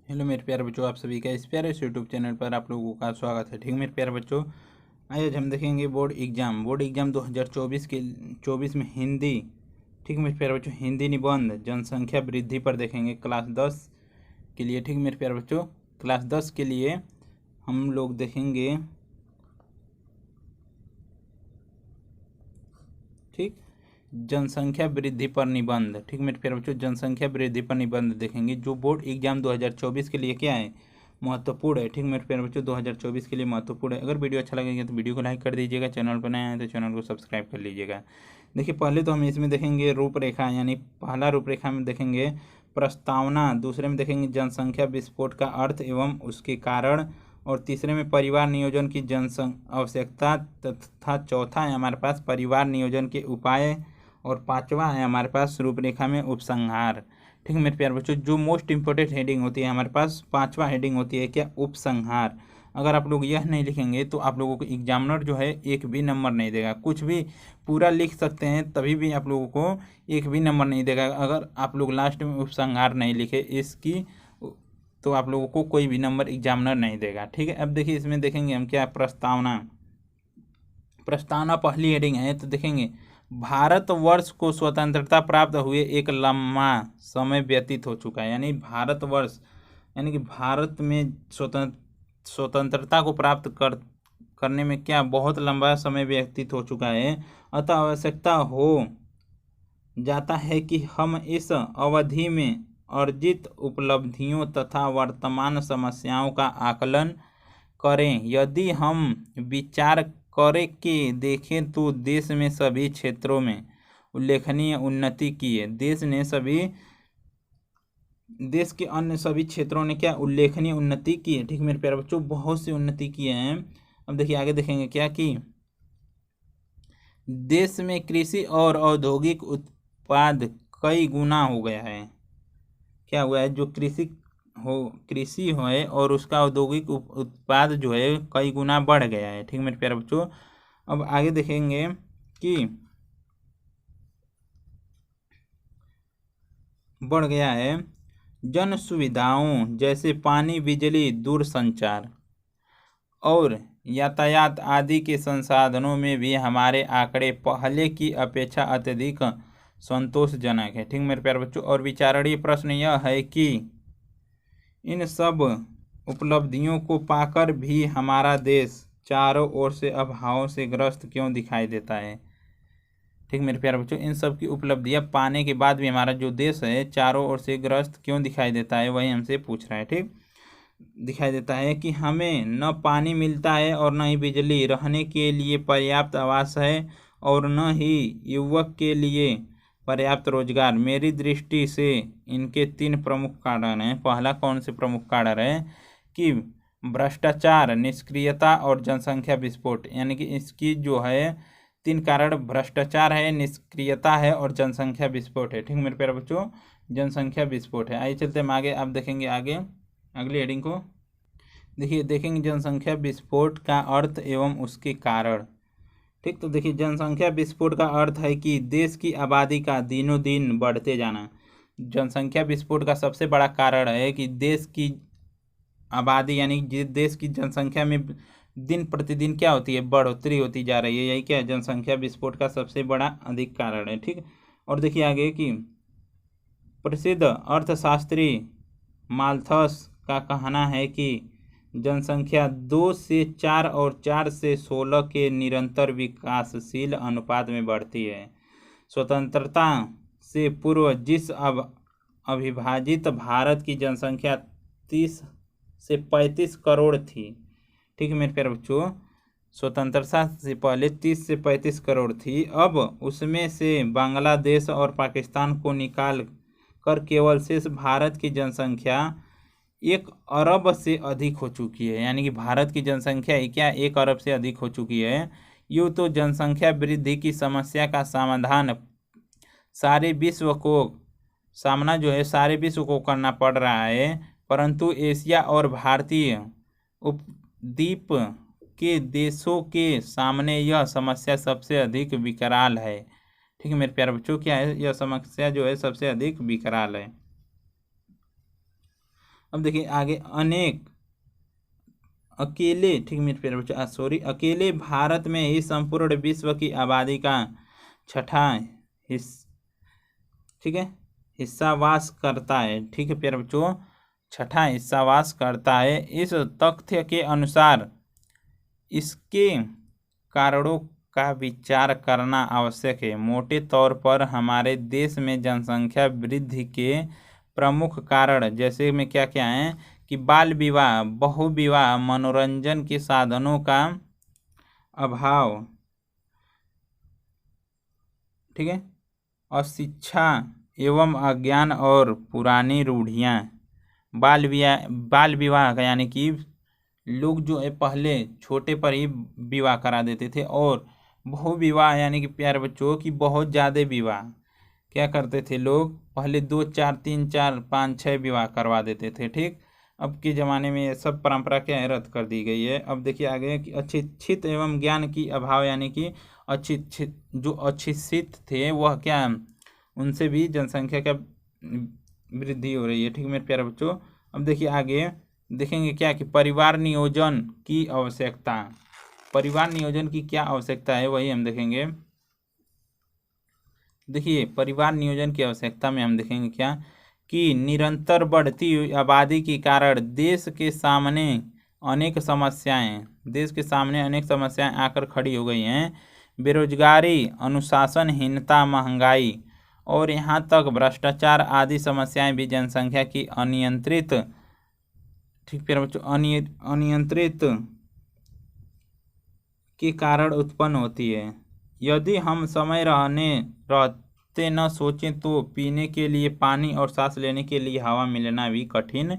Hello मेरे प्यारे बच्चों, आप सभी का इस प्यारे से यूट्यूब चैनल पर आप लोगों का स्वागत है। ठीक मेरे प्यारे बच्चों, आज हम देखेंगे बोर्ड एग्जाम 2024 में हिंदी। ठीक मेरे प्यारे बच्चों, हिंदी निबंध जनसंख्या वृद्धि पर देखेंगे क्लास 10 के लिए। ठीक मेरे प्यारे बच्चों, क्लास 10 के लिए हम लोग देखेंगे ठीक जनसंख्या वृद्धि पर निबंध। ठीक मेरे प्यारे बच्चों, जनसंख्या वृद्धि पर निबंध देखेंगे जो बोर्ड एग्जाम 2024 के लिए क्या है, महत्वपूर्ण है। ठीक मेरे प्यारे बच्चों, 2024 के लिए महत्वपूर्ण है। अगर वीडियो अच्छा लगेगा तो वीडियो को लाइक कर दीजिएगा, चैनल पर नए आए तो चैनल को सब्सक्राइब कर लीजिएगा। देखिए, पहले तो हम इसमें देखेंगे रूपरेखा, यानी पहला रूपरेखा में देखेंगे प्रस्तावना, दूसरे में देखेंगे जनसंख्या विस्फोट का अर्थ एवं उसके कारण, और तीसरे में परिवार नियोजन की आवश्यकता, तथा चौथा है हमारे पास परिवार नियोजन के उपाय, और पांचवा है हमारे पास रूपरेखा में उपसंहार। ठीक है मेरे प्यारे बच्चों, जो मोस्ट इंपॉर्टेंट हेडिंग होती है हमारे पास पांचवा हेडिंग होती है क्या, उपसंहार। अगर आप लोग यह नहीं लिखेंगे तो आप लोगों को एग्जामिनर जो है एक भी नंबर नहीं देगा। कुछ भी पूरा लिख सकते हैं तभी भी आप लोगों को एक भी नंबर नहीं देगा। अगर आप लोग लास्ट में उपसंहार नहीं लिखे इसकी तो आप लोगों को कोई भी नंबर एग्जामिनर नहीं देगा। ठीक है, अब देखिए इसमें देखेंगे हम क्या, प्रस्तावना पहली हेडिंग है तो देखेंगे भारतवर्ष को स्वतंत्रता प्राप्त हुए एक लंबा समय व्यतीत हो चुका है। यानी भारतवर्ष यानी कि भारत में स्वतंत्रता को प्राप्त करने में क्या बहुत लंबा समय व्यतीत हो चुका है। अतः आवश्यकता हो जाता है कि हम इस अवधि में अर्जित उपलब्धियों तथा वर्तमान समस्याओं का आकलन करें। यदि हम विचार करें कि देखें तो देश में सभी क्षेत्रों में उल्लेखनीय उन्नति की है। देश के अन्य सभी क्षेत्रों ने क्या उल्लेखनीय उन्नति की है। ठीक मेरे प्यारे बच्चों, बहुत सी उन्नति किए हैं। अब देखिए आगे देखेंगे क्या कि देश में कृषि और औद्योगिक उत्पाद कई गुना हो गया है। क्या हुआ है, जो कृषि है और उसका औद्योगिक उत्पाद जो है कई गुना बढ़ गया है। ठीक मेरे प्यारे बच्चों, अब आगे देखेंगे कि बढ़ गया है जन सुविधाओं जैसे पानी, बिजली, दूरसंचार और यातायात आदि के संसाधनों में भी हमारे आंकड़े पहले की अपेक्षा अत्यधिक संतोषजनक है। ठीक मेरे प्यारे बच्चों, और विचारणीय प्रश्न यह है कि इन सब उपलब्धियों को पाकर भी हमारा देश चारों ओर से अभावों से ग्रस्त क्यों दिखाई देता है। ठीक मेरे प्यारे बच्चों, इन सब की उपलब्धियां पाने के बाद भी हमारा जो देश है चारों ओर से ग्रस्त क्यों दिखाई देता है, वही हमसे पूछ रहा है। ठीक, दिखाई देता है कि हमें न पानी मिलता है और न ही बिजली, रहने के लिए पर्याप्त आवास है और न ही युवक के लिए पर्याप्त रोजगार। मेरी दृष्टि से इनके 3 प्रमुख कारण हैं। पहला कौन से प्रमुख कारण है कि भ्रष्टाचार, निष्क्रियता और जनसंख्या विस्फोट। यानी कि इसकी जो है 3 कारण भ्रष्टाचार है, निष्क्रियता है और जनसंख्या विस्फोट है। ठीक मेरे प्यारे बच्चों, जनसंख्या विस्फोट है। आइए चलते हम आगे, आप देखेंगे आगे अगली हेडिंग को। देखिए देखेंगे जनसंख्या विस्फोट का अर्थ एवं उसके कारण। ठीक, तो देखिए जनसंख्या विस्फोट का अर्थ है कि देश की आबादी का दिनों दिन बढ़ते जाना। जनसंख्या विस्फोट का सबसे बड़ा कारण है कि देश की आबादी यानी देश की जनसंख्या में दिन प्रतिदिन क्या होती है, बढ़ोतरी होती जा रही है। यही क्या है, जनसंख्या विस्फोट का सबसे बड़ा अधिक कारण है। ठीक, और देखिए आगे कि प्रसिद्ध अर्थशास्त्री माल्थस का कहना है कि जनसंख्या 2 से 4 और 4 से 16 के निरंतर विकासशील अनुपात में बढ़ती है। स्वतंत्रता से पूर्व जिस अविभाजित भारत की जनसंख्या 30 से 35 करोड़ थी। ठीक है मेरे प्यारे बच्चों, स्वतंत्रता से पहले 30 से 35 करोड़ थी। अब उसमें से बांग्लादेश और पाकिस्तान को निकाल कर केवल शेष भारत की जनसंख्या 1 अरब से अधिक हो चुकी है। यानी कि भारत की जनसंख्या ही क्या 1 अरब से अधिक हो चुकी है। यूँ तो जनसंख्या वृद्धि की समस्या का समाधान सारे विश्व को करना पड़ रहा है, परंतु एशिया और भारतीय उपद्वीप के देशों के सामने यह समस्या सबसे अधिक विकराल है। ठीक है मेरे प्यारे बच्चों, क्या है, यह समस्या जो है सबसे अधिक विकराल है। अब देखिए आगे अनेक अकेले, ठीक मेरे प्यारे बच्चों, सॉरी, अकेले भारत में ही संपूर्ण विश्व की आबादी का छठा ठीक है हिस्सा वास करता है। ठीक है प्यारे बच्चों, छठा हिस्सा वास करता है। इस तथ्य के अनुसार इसके कारणों का विचार करना आवश्यक है। मोटे तौर पर हमारे देश में जनसंख्या वृद्धि के प्रमुख कारण जैसे में क्या क्या हैं कि बाल विवाह, बहुविवाह, मनोरंजन के साधनों का अभाव, ठीक है, और शिक्षा एवं अज्ञान और पुरानी रूढ़ियाँ। बाल विवाह का यानी कि लोग जो है पहले छोटे पर ही विवाह करा देते थे, और बहुविवाह यानी कि प्यारे बच्चों की बहुत ज़्यादा विवाह क्या करते थे लोग, पहले 2 4 3 4 5 6 विवाह करवा देते थे। ठीक, अब के ज़माने में ये सब परंपरा क्या है, रद्द कर दी गई है। अब देखिए आगे कि अशिक्षित एवं ज्ञान की अभाव यानी कि जो अशिक्षित थे वह क्या, उनसे भी जनसंख्या का वृद्धि हो रही है। ठीक मेरे प्यारे बच्चों, अब देखिए आगे देखेंगे क्या कि परिवार नियोजन की आवश्यकता, परिवार नियोजन की क्या आवश्यकता है वही हम देखेंगे। देखिए परिवार नियोजन की आवश्यकता में हम देखेंगे क्या कि निरंतर बढ़ती हुई आबादी के कारण देश के सामने अनेक समस्याएं आकर खड़ी हो गई हैं। बेरोजगारी, अनुशासनहीनता, महंगाई और यहाँ तक भ्रष्टाचार आदि समस्याएं भी जनसंख्या की अनियंत्रित, ठीक प्यारे बच्चों, अनियंत्रित के कारण उत्पन्न होती है। यदि हम समय रहते न सोचें तो पीने के लिए पानी और सांस लेने के लिए हवा मिलना भी कठिन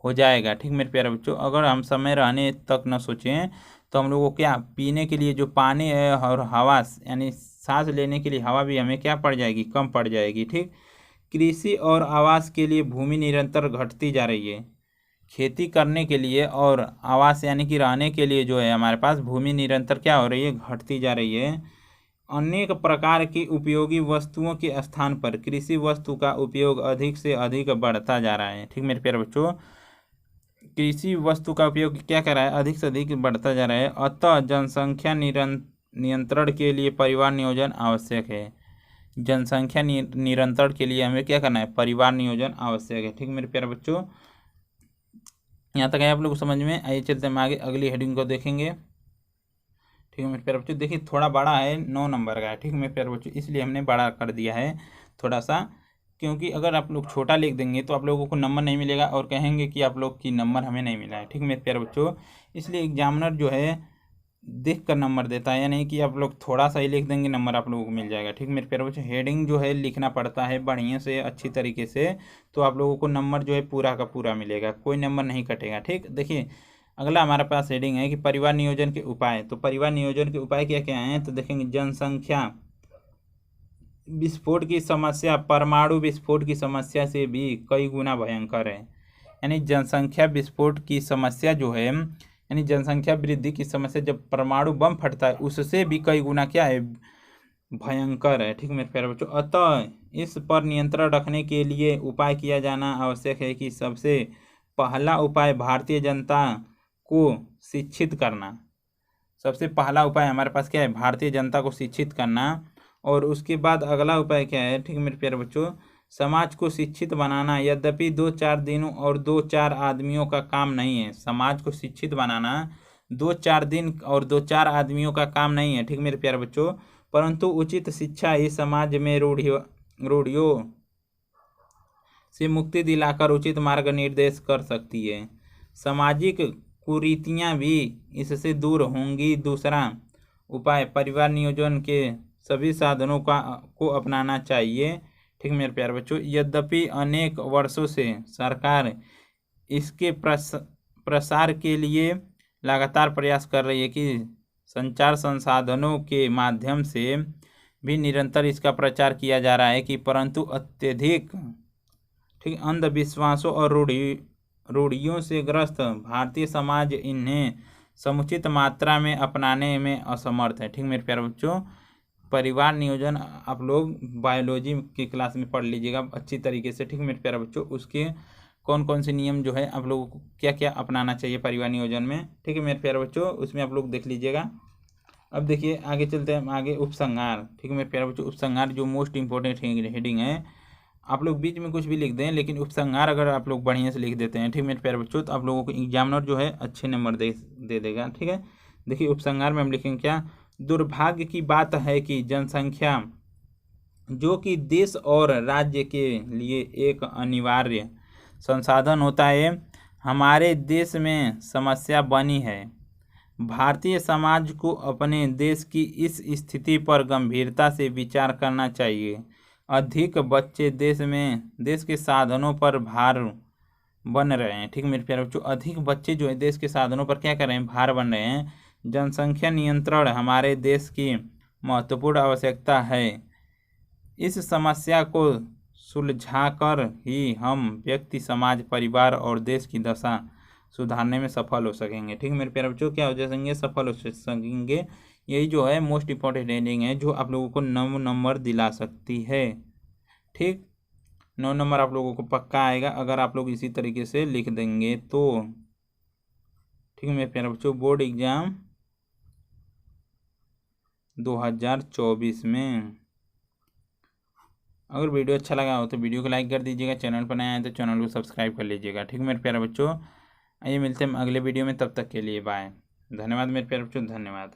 हो जाएगा। ठीक मेरे प्यारे बच्चों, अगर हम समय रहने तक न सोचें तो हम लोगों को क्या पीने के लिए जो पानी है और हवा यानी सांस लेने के लिए हवा भी हमें क्या पड़ जाएगी, कम पड़ जाएगी। ठीक, कृषि और आवास के लिए भूमि निरंतर घटती जा रही है। खेती करने के लिए और आवास यानी कि रहने के लिए जो है हमारे पास भूमि निरंतर क्या हो रही है, घटती जा रही है। अनेक प्रकार की उपयोगी वस्तुओं के स्थान पर कृषि वस्तु का उपयोग अधिक से अधिक बढ़ता जा रहा है। ठीक मेरे प्यारे बच्चों, कृषि वस्तु का उपयोग क्या कर रहा है, अधिक से अधिक बढ़ता जा रहा है। अतः जनसंख्या नियंत्रण के लिए परिवार नियोजन आवश्यक है। जनसंख्या नियंत्रण के लिए हमें क्या करना है, परिवार नियोजन आवश्यक है। ठीक मेरे प्यारे बच्चों, यहाँ तक है आप लोग को समझ में। आइए चलते हम आगे अगली हेडिंग को देखेंगे। ठीक है मेरे प्यारे बच्चों, देखिए थोड़ा बड़ा है, 9 नंबर का है। ठीक है मेरे प्यारे बच्चों, इसलिए हमने बड़ा कर दिया है थोड़ा सा, क्योंकि अगर आप लोग छोटा लिख देंगे तो आप लोगों को नंबर नहीं मिलेगा और कहेंगे कि आप लोग की नंबर हमें नहीं मिला है। ठीक है मेरे प्यारे बच्चों, इसलिए एग्जामिनर जो है देख कर नंबर देता है, या नहीं कि आप लोग थोड़ा सा ही लिख देंगे नंबर आप लोगों को मिल जाएगा। ठीक मेरे प्यारे बच्चों, हेडिंग जो है लिखना पड़ता है बढ़िया से अच्छी तरीके से, तो आप लोगों को नंबर जो है पूरा का पूरा मिलेगा, कोई नंबर नहीं कटेगा। ठीक, देखिए अगला हमारे पास हेडिंग है कि परिवार नियोजन के उपाय। तो परिवार नियोजन के उपाय क्या क्या हैं, तो देखेंगे जनसंख्या विस्फोट की समस्या परमाणु विस्फोट की समस्या से भी कई गुना भयंकर है। यानी जनसंख्या विस्फोट की समस्या जो है, यानी जनसंख्या वृद्धि की समस्या जब परमाणु बम फटता है उससे भी कई गुना क्या है, भयंकर है। ठीक मेरे प्यारे बच्चों, अतः इस पर नियंत्रण रखने के लिए उपाय किया जाना आवश्यक है कि सबसे पहला उपाय भारतीय जनता को शिक्षित करना। सबसे पहला उपाय हमारे पास क्या है, भारतीय जनता को शिक्षित करना। और उसके बाद अगला उपाय क्या है, ठीक मेरे प्यारे बच्चों, समाज को शिक्षित बनाना। यद्यपि 2-4 दिनों और 2-4 आदमियों का काम नहीं है, समाज को शिक्षित बनाना 2-4 दिन और 2-4 आदमियों का काम नहीं है। ठीक मेरे प्यारे बच्चों, परंतु उचित शिक्षा ही समाज में रूढ़ियों से मुक्ति दिलाकर उचित मार्ग निर्देश कर सकती है। सामाजिक कुरीतियां भी इससे दूर होंगी। दूसरा उपाय परिवार नियोजन के सभी साधनों को अपनाना चाहिए। ठीक मेरे प्यारे बच्चों, यद्यपि अनेक वर्षों से सरकार इसके प्रसार के लिए लगातार प्रयास कर रही है कि संचार संसाधनों के माध्यम से भी निरंतर इसका प्रचार किया जा रहा है कि परंतु अत्यधिक ठीक अंधविश्वासों और रूढ़ियों से ग्रस्त भारतीय समाज इन्हें समुचित मात्रा में अपनाने में असमर्थ है। ठीक मेरे प्यारे बच्चों, परिवार नियोजन आप लोग बायोलॉजी की क्लास में पढ़ लीजिएगा अच्छी तरीके से। ठीक मेरे प्यारे बच्चों, उसके कौन कौन से नियम जो है आप लोगों को क्या क्या अपनाना चाहिए परिवार नियोजन में। ठीक है मेरे प्यारे बच्चों, उसमें आप लोग देख लीजिएगा। अब देखिए आगे चलते हैं हम आगे, उपसंहार। ठीक है मेरे प्यारे बच्चों, उपसंहार जो मोस्ट इंपॉर्टेंट हेडिंग है। आप लोग बीच में कुछ भी लिख दें, लेकिन उपसंहार अगर आप लोग बढ़िया से लिख देते हैं, ठीक है मेरे प्यारे बच्चों, तो आप लोगों को एग्जामिनर जो है अच्छे नंबर दे देगा। ठीक है, देखिए उपसंहार में हम लिखेंगे क्या। दुर्भाग्य की बात है कि जनसंख्या, जो कि देश और राज्य के लिए एक अनिवार्य संसाधन होता है, हमारे देश में समस्या बनी है। भारतीय समाज को अपने देश की इस स्थिति पर गंभीरता से विचार करना चाहिए। अधिक बच्चे देश के साधनों पर भार बन रहे हैं। ठीक है मेरे प्यारे बच्चों, अधिक बच्चे जो है देश के साधनों पर क्या कर रहे हैं, भार बन रहे हैं। जनसंख्या नियंत्रण हमारे देश की महत्वपूर्ण आवश्यकता है। इस समस्या को सुलझाकर ही हम व्यक्ति, समाज, परिवार और देश की दशा सुधारने में सफल हो सकेंगे। ठीक है मेरे प्यारे बच्चों, क्या हो जाएंगे, सफल हो सकेंगे। यही जो है मोस्ट इंपॉर्टेंट हेडिंग है जो आप लोगों को 9 नंबर दिला सकती है। ठीक, 9 नंबर आप लोगों को पक्का आएगा अगर आप लोग इसी तरीके से लिख देंगे तो। ठीक है मेरे प्यारे बच्चों, बोर्ड एग्जाम 2024 में। अगर वीडियो अच्छा लगा हो तो वीडियो को लाइक कर दीजिएगा, चैनल पर नया है तो चैनल को सब्सक्राइब कर लीजिएगा। ठीक है मेरे प्यारे बच्चों, आइए मिलते हैं अगले वीडियो में, तब तक के लिए बाय। धन्यवाद मेरे प्यारे बच्चों, धन्यवाद।